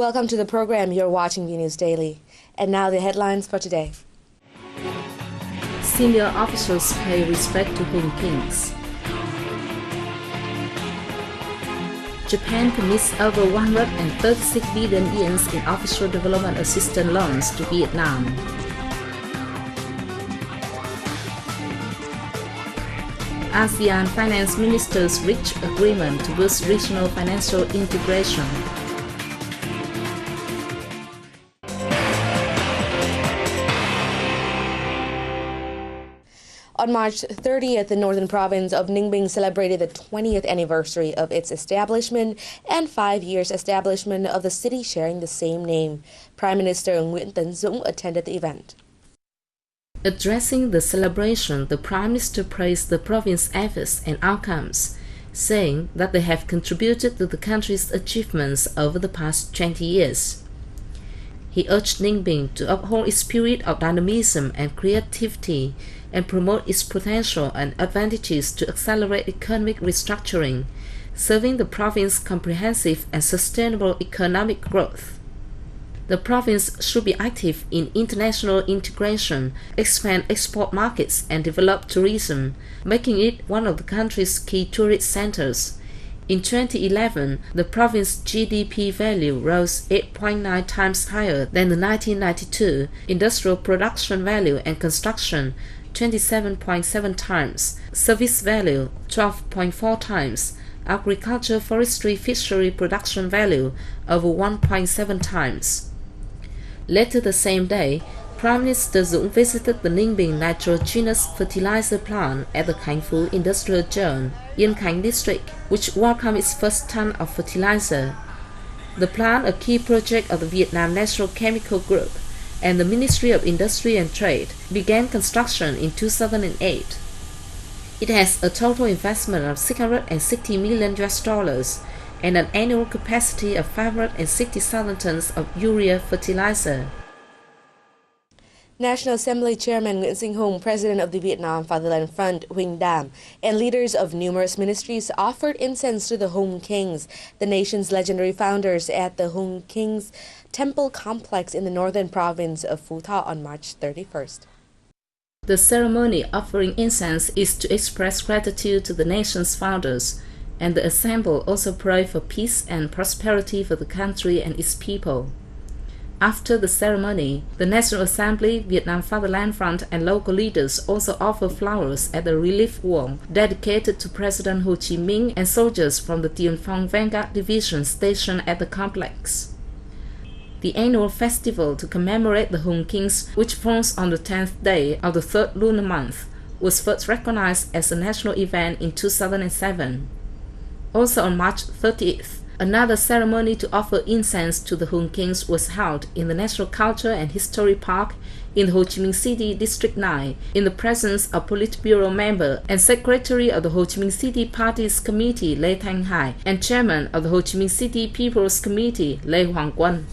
Welcome to the program. You're watching V News Daily. And now the headlines for today. Senior officials pay respect to HÍNH kings. Japan commits over 136 billion yen in official development assistance loans to Vietnam. ASEAN finance ministers reach agreement to boost regional financial integration. On March 30th, the northern province of Ninh Bình celebrated the 20th anniversary of its establishment and 5 years establishment of the city sharing the same name. Prime Minister TRUYnh attended the event. Addressing the celebration, the Prime Minister praised the province's efforts and outcomes, saying that they have contributed to the country's achievements over the past 20 years. He urged Ninh Bình to uphold its spirit of dynamism and creativity and promote its potential and advantages to accelerate economic restructuring, serving the province's comprehensive and sustainable economic growth. The province should be active in international integration, expand export markets, and develop tourism, making it one of the country's key tourist centers. In 2011, the province's GDP value rose 8.9 times higher than the 1992, industrial production value and construction 27.7 times, service value 12.4 times, agriculture, forestry, fishery production value over 1.7 times. Later the same day, Prime Minister Dũng visited the Ninh Bình nitrogenous fertilizer plant at the Khánh Phú Industrial Zone, Yên Khánh district, which welcomed its first ton of fertilizer. The plant, a key project of the Vietnam National Chemical Group and the Ministry of Industry and Trade, began construction in 2008. It has a total investment of $660 million and an annual capacity of 560,000 tons of urea fertilizer. National Assembly Chairman Nguyễn Sinh Hùng, President of the Vietnam Fatherland Front, Huỳnh Đàm, and leaders of numerous ministries offered incense to the HÍNH kings, the nation's legendary founders, at the HÍNH Kings Temple Complex in the northern province of Phú Thọ on March 31st. The ceremony offering incense is to express gratitude to the nation's founders, and the assembly also pray for peace and prosperity for the country and its people. After the ceremony, the National Assembly, Vietnam Fatherland Front, and local leaders also offer flowers at the relief wall dedicated to President Ho Chi Minh and soldiers from the Tiên Phong Vanguard Division stationed at the complex. The annual festival to commemorate the HÍNH Kings, which falls on the 10th day of the third lunar month, was first recognized as a national event in 2007. Also on March 30th, another ceremony to offer incense to the HÍNH Kings was held in the National Culture and History Park in the Ho Chi Minh City District 9 in the presence of Politburo member and Secretary of the Ho Chi Minh City Party's Committee Lê Thanh Hải and Chairman of the Ho Chi Minh City People's Committee Lê Hoàng Quân.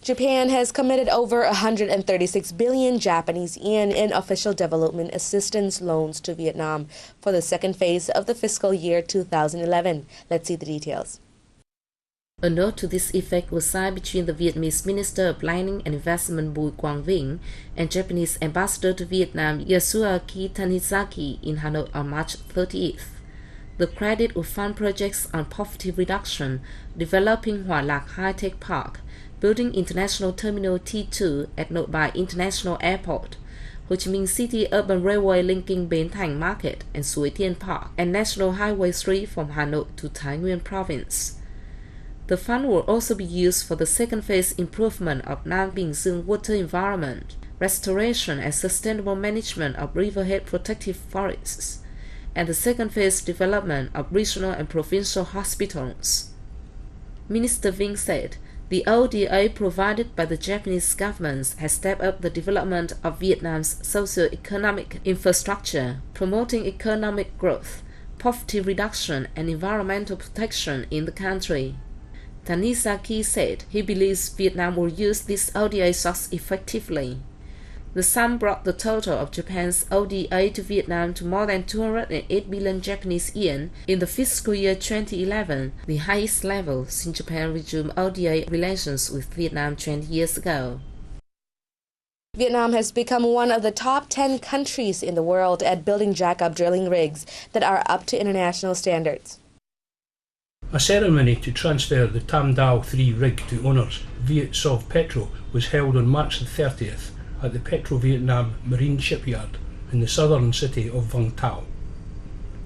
Japan has committed over 136 billion Japanese yen in official development assistance loans to Vietnam for the second phase of the fiscal year 2011. Let's see the details. A note to this effect was signed between the Vietnamese Minister of Planning and Investment Bùi Quang Vinh and Japanese Ambassador to Vietnam Yasuaki Tanizaki in Hanoi on March 30th. The credit will fund projects on poverty reduction, developing Hòa Lạc High-Tech Park, building International Terminal T2 at Nội Bài International Airport, Ho Chi Minh City Urban Railway linking Bến Thành Market and Suối Tiên Park, and National Highway 3 from Hanoi to Thái Nguyên Province. The fund will also be used for the second phase improvement of Nam Bình Dương water environment, restoration and sustainable management of riverhead protective forests, and the second phase development of regional and provincial hospitals. Minister Vinh said, the ODA provided by the Japanese government has stepped up the development of Vietnam's socio-economic infrastructure, promoting economic growth, poverty reduction, and environmental protection in the country. Tanizaki said he believes Vietnam will use this ODA source effectively. The sum brought the total of Japan's ODA to Vietnam to more than 208 billion Japanese yen in the fiscal year 2011, the highest level since Japan resumed ODA relations with Vietnam 20 years ago. Vietnam has become one of the top 10 countries in the world at building jack-up drilling rigs that are up to international standards. A ceremony to transfer the Tam Dao 3 rig to owners, Viet Sov Petro, was held on March the 30th at the Petro-Vietnam Marine Shipyard in the southern city of Vung Tau.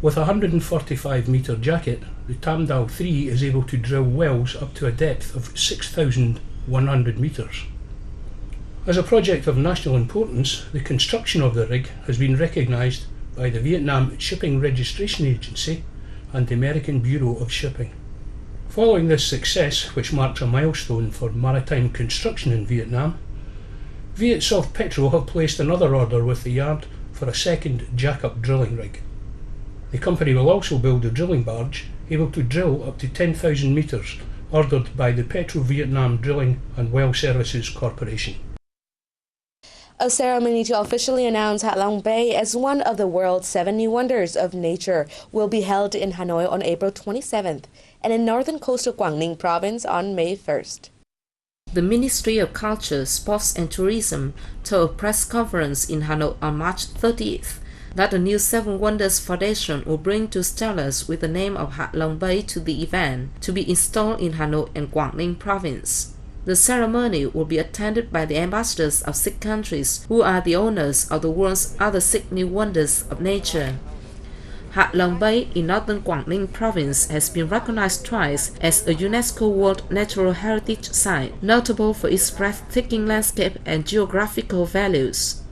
With a 145-metre jacket, the Tam Dao 3 is able to drill wells up to a depth of 6,100 metres. As a project of national importance, the construction of the rig has been recognised by the Vietnam Shipping Registration Agency and the American Bureau of Shipping. Following this success, which marks a milestone for maritime construction in Vietnam, Viet Sov Petro have placed another order with the yard for a second jack-up drilling rig. The company will also build a drilling barge able to drill up to 10,000 metres, ordered by the Petro-Vietnam Drilling and Well Services Corporation. A ceremony to officially announce Hạ Long Bay as one of the world's 7 new wonders of nature will be held in Hanoi on April 27th and in northern coastal Quảng Ninh province on May 1st. The Ministry of Culture, Sports and Tourism told a press conference in Hanoi on March 30th that the new 7 Wonders Foundation will bring 2 stelas with the name of Hạ Long Bay to the event to be installed in Hanoi and Quảng Ninh province. The ceremony will be attended by the ambassadors of 6 countries who are the owners of the world's other 6 new wonders of nature. Hạ Long Bay in northern Quảng Ninh province has been recognized twice as a UNESCO World Natural Heritage Site, notable for its breathtaking landscape and geographical values.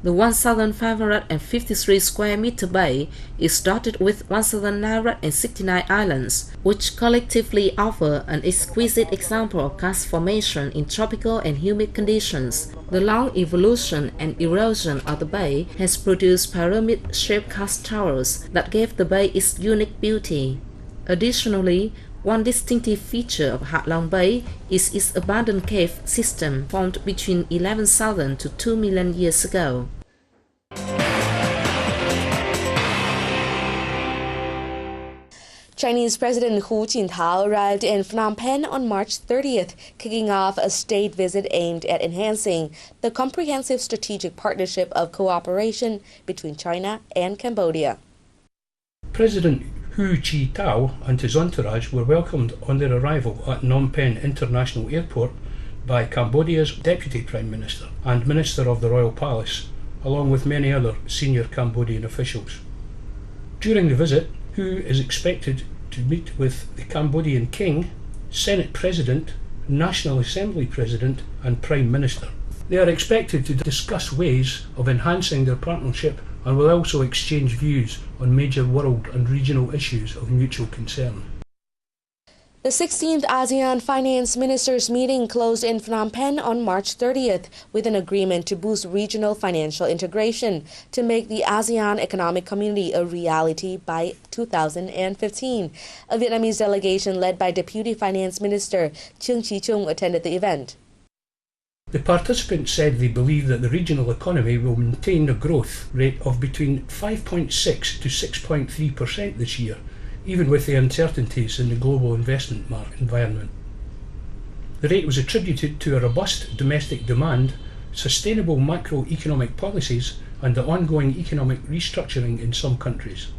The 1,553 square meter bay is dotted with 1,969 islands, which collectively offer an exquisite example of karst formation in tropical and humid conditions. The long evolution and erosion of the bay has produced pyramid-shaped karst towers that gave the bay its unique beauty. Additionally, one distinctive feature of Hạ Long Bay is its abundant cave system formed between 11,000 to 2 million years ago. Chinese President Hu Jintao arrived in Phnom Penh on March 30th, kicking off a state visit aimed at enhancing the comprehensive strategic partnership of cooperation between China and Cambodia. President Hu Jintao and his entourage were welcomed on their arrival at Phnom Penh International Airport by Cambodia's Deputy Prime Minister and Minister of the Royal Palace, along with many other senior Cambodian officials. During the visit, Hu is expected to meet with the Cambodian King, Senate President, National Assembly President and Prime Minister. They are expected to discuss ways of enhancing their partnership and will also exchange views on major world and regional issues of mutual concern. The 16th ASEAN Finance Ministers meeting closed in Phnom Penh on March 30th with an agreement to boost regional financial integration to make the ASEAN Economic Community a reality by 2015. A Vietnamese delegation led by Deputy Finance Minister THÖNG attended the event. The participants said they believe that the regional economy will maintain a growth rate of between 5.6 to 6.3% this year, even with the uncertainties in the global investment environment. The rate was attributed to a robust domestic demand, sustainable macroeconomic policies, and the ongoing economic restructuring in some countries.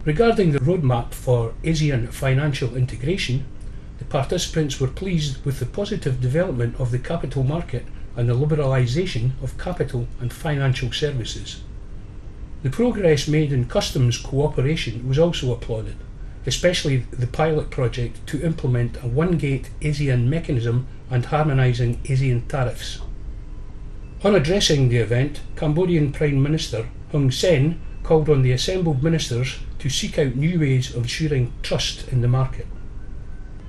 Regarding the roadmap for ASEAN financial integration, the participants were pleased with the positive development of the capital market and the liberalisation of capital and financial services. The progress made in customs cooperation was also applauded, especially the pilot project to implement a one-gate ASEAN mechanism and harmonising ASEAN tariffs. On addressing the event, Cambodian Prime Minister Hun Sen called on the assembled ministers to seek out new ways of ensuring trust in the market.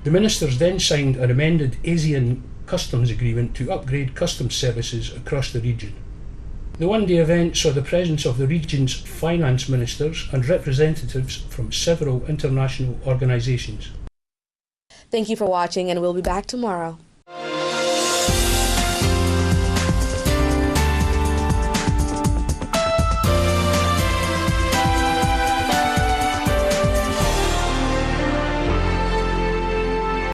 The ministers then signed an amended ASEAN customs agreement to upgrade customs services across the region. The one-day event saw the presence of the region's finance ministers and representatives from several international organisations. Thank you for watching, and we'll be back tomorrow.